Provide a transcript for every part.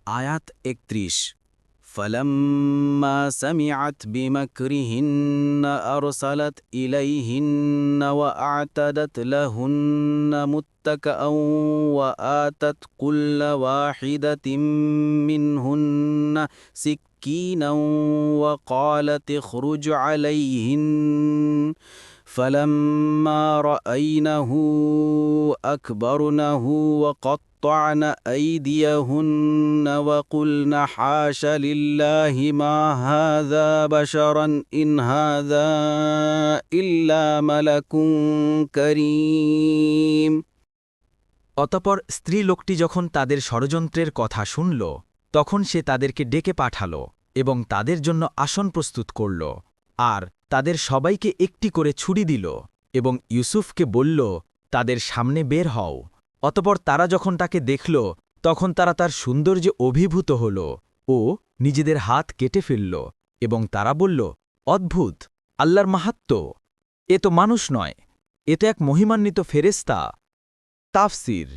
আয়াত ৩১ فلما سمعت بمكرهن أرسلت إليهن وأعتدت لهن متكأ وآتت كل واحدة منهن سكينا وقالت اخرج عليهن فلما رأينه أكبرنه وقطعن أيديهن وقلن حاش لله ما هذا بشرا إن هذا إلا ملك كريم। অতঃপর স্ত্রী লোকটি যখন তাদের ষড়যন্ত্রের কথা শুনল তখন সে তাদেরকে ডেকে পাঠাল এবং তাদের জন্য আসন প্রস্তুত করল আর তাদের সবাইকে একটি করে ছুরি দিল এবং ইউসুফকে বলল তাদের সামনে বের হও। অতঃপর তারা যখন তাকে দেখল তখন তারা তার সৌন্দর্যে অভিভূত হল ও নিজেদের হাত কেটে ফেলল এবং তারা বলল, অদ্ভুত, আল্লাহর মাহাত্ম্য! এ তো মানুষ নয়, এ তো এক মহিমান্বিত ফেরেশতা। তাফসির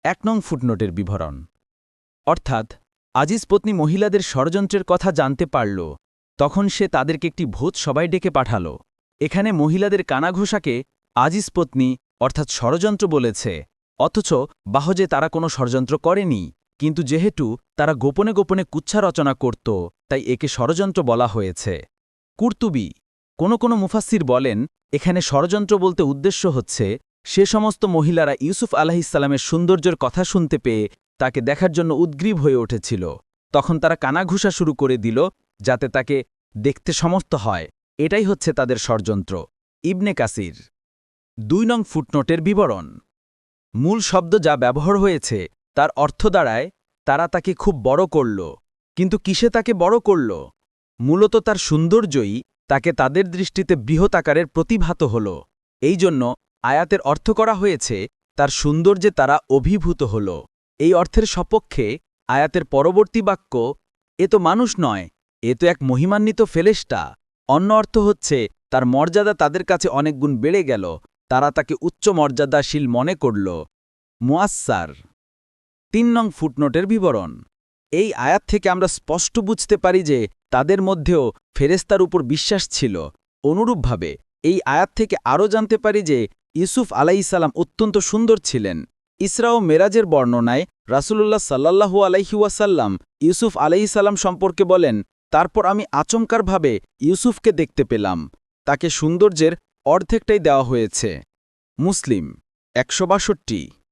১ নং ফুটনোটের বিবরণ। অর্থাৎ আজিজ পত্নী মহিলাদের ষড়যন্ত্রের কথা জানতে পারল তখন সে তাদেরকে একটি ভূত সবাই ডেকে পাঠাল। এখানে মহিলাদের কানাঘোষাকে আজিজ পত্নী অর্থাৎ ষড়যন্ত্র বলেছে, অথচ বাহজে তারা কোনো ষড়যন্ত্র করেনি, কিন্তু যেহেতু তারা গোপনে গোপনে কুচ্ছা রচনা করত তাই একে ষড়যন্ত্র বলা হয়েছে। কুর্তুবী কোনো মুফাসসির বলেন এখানে ষড়যন্ত্র বলতে উদ্দেশ্য হচ্ছে সে সমস্ত মহিলারা ইউসুফ আলাইহিসসালামের সৌন্দর্যের কথা শুনতে পেয়ে তাকে দেখার জন্য উদ্গ্রীব হয়ে উঠেছিল, তখন তারা কানাঘুষা শুরু করে দিল যাতে তাকে দেখতে সমর্থ হয়। এটাই হচ্ছে তাদের ষড়যন্ত্র। ইবনে কাসির ২ নং ফুটনোটের বিবরণ। মূল শব্দ যা ব্যবহার হয়েছে তার অর্থ দাঁড়ায় তারা তাকে খুব বড় করল, কিন্তু কিসে তাকে বড় করল? মূলত তার সৌন্দর্যই তাকে তাদের দৃষ্টিতে বৃহৎ আকারের প্রতিভাত হল। এই জন্য আয়াতের অর্থ করা হয়েছে তার সৌন্দর্যে তারা অভিভূত হল। এই অর্থের সপক্ষে আয়াতের পরবর্তী বাক্য এ তো মানুষ নয়, এ তো এক মহিমান্বিত ফেরেশতা। অন্য অর্থ হচ্ছে তার মর্যাদা তাদের কাছে অনেক গুণ বেড়ে গেল, তারা তাকে উচ্চ মর্যাদাশীল মনে করল। মুয়াস্সার ৩ নং ফুটনোটের বিবরণ। এই আয়াত থেকে আমরা স্পষ্ট বুঝতে পারি যে তাদের মধ্যেও ফেরেশতার উপর বিশ্বাস ছিল। অনুরূপভাবে এই আয়াত থেকে আরও জানতে পারি যে ইউসুফ আলাইহিসসালাম অত্যন্ত সুন্দর ছিলেন। ইসরা ও মেরাজের বর্ণনায় রাসূলুল্লাহ সাল্লাল্লাহু আলাইহি ওয়াসাল্লাম ইউসুফ আলাইহিসসালাম সম্পর্কে বলেন, তারপর আমি আচমকারভাবে ইউসুফকে দেখতে পেলাম, তাকে সৌন্দর্যের অর্ধেকটাই দেওয়া হয়েছে। মুসলিম ১৬২